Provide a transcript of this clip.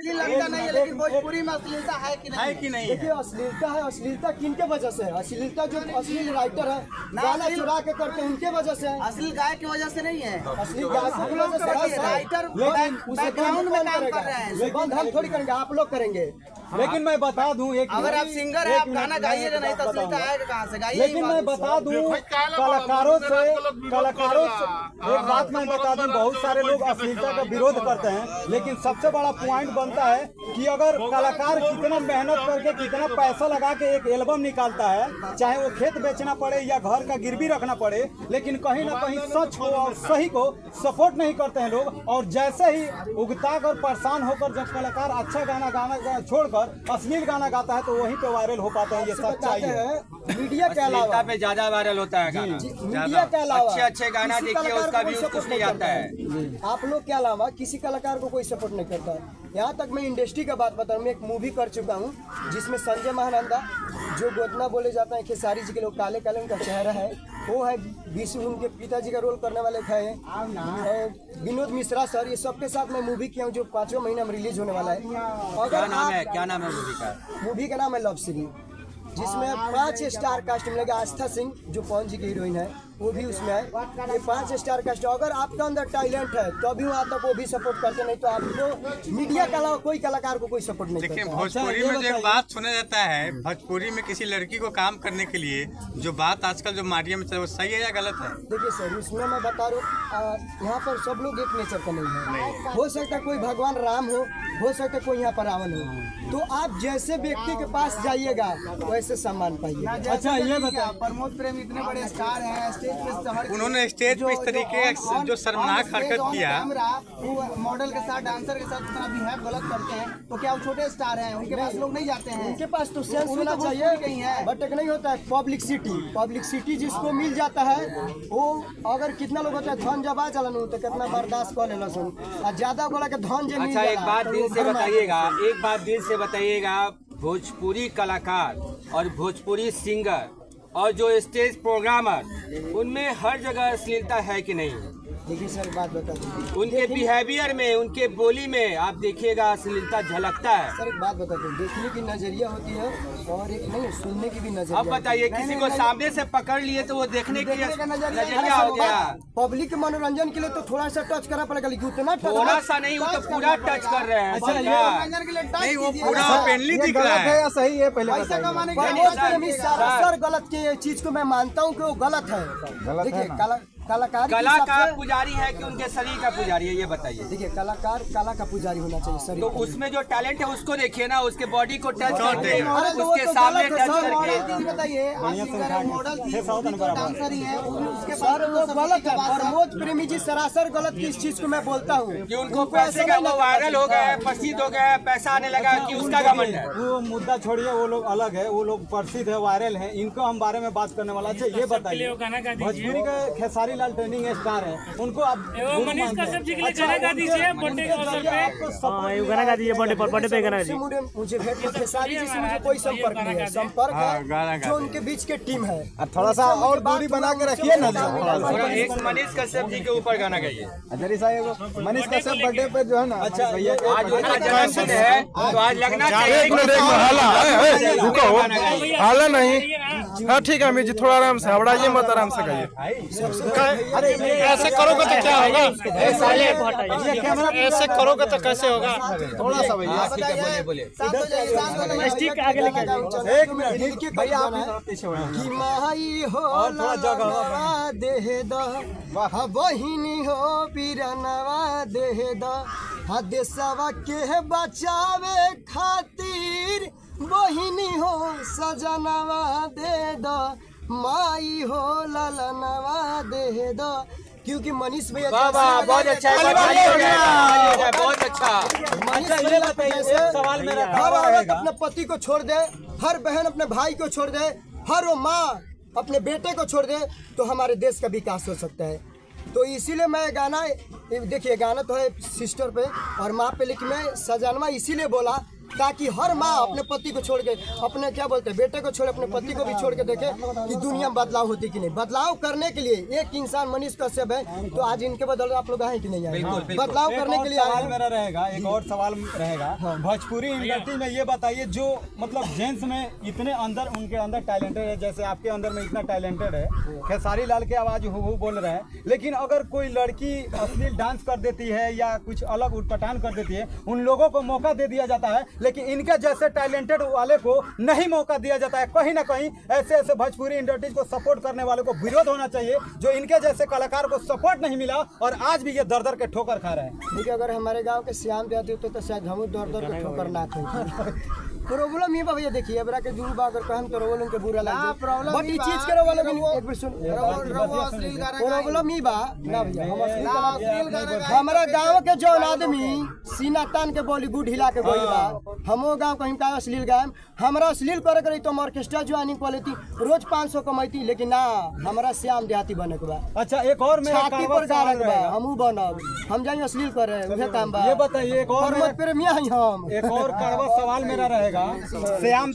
लगता नहीं है, लेकिन भोजपुरी में अश्लीलता है कि नहीं? है कि नहीं? देखिए अश्लीलता है, अश्लीलता किनके वजह से है? अश्लीलता जो अश्लील राइटर है गाना चुरा के करते हैं उनके वजह से है। अश्लील गायक की वजह से नहीं है, अश्लील गायक की वजह से है। राइटर उसे बैकग्राउंड में काम कर रहे हैं, बंद हम थोड़ी करेंगे, आप लोग करेंगे। लेकिन मैं बता दूं एक, अगर आप सिंगर है, आप गाना गाइएगा, नहीं तो अश्लीलता आएगा कहाँ से? गाइए। लेकिन मैं बता दूं कलाकारों से एक बात मैं बता दूं, बहुत सारे लोग अश्लीलता का विरोध करते हैं, लेकिन सबसे बड़ा पॉइंट बनता है कि अगर कलाकार कितना मेहनत करके कितना पैसा लगा के एक एल्बम निकालता है, चाहे वो खेत बेचना पड़े या घर का गिरवी रखना पड़े, लेकिन कहीं ना कहीं सच को और सही को सपोर्ट नहीं करते हैं लोग। और जैसे ही उगता कर परेशान होकर जब कलाकार अच्छा गाना छोड़कर अश्लील गाना गाता है तो वहीं पे वायरल हो पाते हैं। ये सच्चाई है। मीडिया के अलावा पे ज्यादा वायरल होता है गाना, मीडिया के अलावा अच्छे गाना देखिए उसका व्यूज कुछ नहीं आता है। आप लोग के अलावा किसी कलाकार को कोई सपोर्ट नहीं करता है। यहाँ तक मैं इंडस्ट्री का बात बता रहा हूँ, मैं एक मूवी कर चुका हूँ जिसमें संजय महानंदा जो गोदना बोले जाता है, खेसारी जी के लोग काले काले उनका चेहरा है, वो है विष्णु, उनके पिताजी का रोल करने वाले है विनोद मिश्रा सर। ये सबके साथ मैं मूवी किया हूँ जो 5वें महीना में रिलीज होने वाला है। क्या नाम है मूवी का? मूवी का नाम है लव सीरी, जिसमें 5 स्टार कास्ट मिलेगा। आस्था सिंह जो पवन जी की हीरोइन है वो भी उसमें है। ये 5 स्टार कास्ट। अगर आपके अंदर टैलेंट है तो अभी वहाँ तक वो भी सपोर्ट करते, नहीं तो आपको मीडिया के अलावा कोई कलाकार को कोई सपोर्ट नहीं करता। देखिए भोजपुरी में जो एक बात सुना जाता है, भोजपुरी में किसी लड़की को काम करने के लिए जो बात आजकल जो मीडिया में चल वो सही है या गलत है? देखिए सर, इसमें मैं बता रहा हूँ, यहाँ पर सब लोग एक नेचर का नहीं है। हो सकता है कोई भगवान राम हो सकता है कोई यहाँ पर रावण हो, तो आप जैसे व्यक्ति के पास जाइएगा वैसे सम्मान पाइए। अच्छा ये बताओ, प्रमोद प्रेम इतने बड़े स्टार हैं, उन्होंने स्टेज पे इस तरीके जो शर्मनाक हरकत किया, मॉडल के साथ डांसर के साथ इतना बिहेव गलत करते हैं, तो क्या वो छोटे स्टार हैं? उनके पास लोग नहीं जाते हैं? उनके पास तो सेंस होना चाहिए कहीं है, बट एक नहीं होता है। पब्लिसिटी जिसको मिल जाता है वो, अगर कितना लोग होता है धन जब आ चलन तो कितना बर्दाश्त कर लेना सुन, और ज्यादा बोला के धन जो मिल अच्छा एक बात दिल से बताइएगा, भोजपुरी कलाकार और भोजपुरी सिंगर और जो स्टेज प्रोग्रामर, उनमें हर जगह अश्लीलता है कि नहीं? देखिए सर बात बता दीजिए, उनके बिहेवियर में, उनके बोली में आप देखिएगा अश्लीलता झलकता है। सर एक बात बता दूं, देखने की नजरिया होती है और एक नहीं सुनने की भी नजरिया। अब बताइए किसी को सामने से पकड़ लिए तो वो देखने की नजरिया हो गया। पब्लिक के मनोरंजन के लिए तो थोड़ा सा टच करना पड़ेगा, लेकिन उतना थोड़ा सा नहीं, वो तो पूरा टच कर रहे हैं। नहीं वो पूरा ओपनली दिख रहा है। सही है पहले सर गलत की चीज को मैं मानता हूँ कि वो गलत है। देखिए कलाकार कला का पुजारी है कि उनके शरीर का पुजारी है, ये बताइए। देखिए कलाकार कला का पुजारी होना चाहिए शरीर। तो उसमें जो टैलेंट है उसको देखिए ना, उसके बॉडी को टच करके, उसके सामने टच करके बताइए। मॉडल डांसर ही है, सर वो गलत है। प्रमोद प्रेमी जी सरासर गलत की इस चीज को मैं बोलता हूँ कि उनको पैसे का वो वायरल हो गया है, प्रसिद्ध हो गया है, पैसा आने लगा कि उसका घमंड है। वो मुद्दा छोड़िए, वो लोग अलग है, वो लोग प्रसिद्ध है, वायरल है, इनको हम बारे में बात करने वाला। ये बताइए भोजपुरी के खेसारी लाल ट्रेंडिंग स्टार है, उनको आप मनीष कश्यप जी के लिए गाना गा दीजिए बर्थडे के अवसर पे। गाना गा दीजिए बर्थडे पे गाना दीजिए। मुझे खेसारी जी से मुझे कोई संपर्क नहीं है, संपर्क है जो उनके बीच के टीम है। थोड़ा सा और दूरी बना के रखिए ना। एक मनीष कश्यप जी के ऊपर गाना गाइए। मनीष कश्यप बर्थडे पे जो है ना, अच्छा आज उनका जन्मदिन है तो आज लगना चाहिए। हाला नहीं, हाँ ठीक है अमीर जी, थोड़ा आराम से हबड़ाइए मत, आराम से गाइए। अरे ऐसे करोगे तो क्या होगा? ऐसे करोगे तो कैसे होगा? थोड़ा सा भैया बोले आगे लेके एक मिनट भैया कि माई हो ललनवा देह द बहिनी हो पीरनवा देह द देशवा के बचावे खातिर बहिनी हो सजनवा दे द माई हो ललनवा दे द। क्योंकि मनीष भैया बहुत अच्छा बहुत अच्छा। सवाल मेरा हर औरत अपने पति को छोड़ दे, हर बहन अपने भाई को छोड़ दे, हर वो माँ अपने बेटे को छोड़ दे तो हमारे देश का विकास हो सकता है। तो इसीलिए मैं गाना, देखिए गाना तो है सिस्टर पे और माँ पे, लेकिन मैं सजनवा इसीलिए बोला ताकि हर माँ अपने पति को छोड़ के, अपने क्या बोलते हैं, बेटे को छोड़ अपने पति को भी छोड़ के देखे कि दुनिया में बदलाव होती कि नहीं। बदलाव करने के लिए एक इंसान मनीष कश्यप है, तो आज इनके बदले आप लोग आए कि नहीं आए? बदलाव करने के लिए सवाल मेरा रहेगा, एक और सवाल रहेगा, भोजपुरी इंडस्ट्री में ये बताइए, जो मतलब जेंट्स में इतने अंदर, उनके अंदर टैलेंटेड है, जैसे आपके अंदर में इतना टैलेंटेड है, खेसारी लाल की आवाज हूँ बोल रहे हैं, लेकिन अगर कोई लड़की अश्लील डांस कर देती है या कुछ अलग उटपटांग कर देती है, उन लोगों को मौका दे दिया जाता है, लेकिन इनके जैसे टैलेंटेड वाले को नहीं मौका दिया जाता है। कहीं ना कहीं ऐसे ऐसे भोजपुरी इंडस्ट्री को सपोर्ट करने वाले को विरोध होना चाहिए, जो इनके जैसे कलाकार को सपोर्ट नहीं मिला और आज भी ये दर दर के ठोकर खा रहे हैं। देखिए, अगर हमारे गांव के श्याम देहाती होते तो शायद हम दर दर के ठोकर ना खाते। प्रॉब्लम ये भैया देखिए, अबरा के जुड़बा अगर कहम तो रोवल उनके बुरा लग जाए, प्रॉब्लम बट ई ये बा चीज करे वाला भी एक बार सुन, प्रॉब्लम ई बा ना भैया, हम हमारा गांव के जो आदमी सीना तान के बॉलीवुड हिला के गइल बा, हमो गांव कहीं का अश्लील गायम, हमरा अश्लील करे करे तो ऑर्केस्ट्रा ज्वाइनिंग कर लेती, रोज 500 कमाईती, लेकिन ना, हमरा श्याम देहाती बने के बा। अच्छा, एक और मेरा छाती पर गारक बा, हमहू बनब, हम जाई अश्लील करे, उहे काम बा। ये बताइए, एक और प्रेमिया हैं हम। एक और कड़वा सवाल मेरा रहेगा, श्याम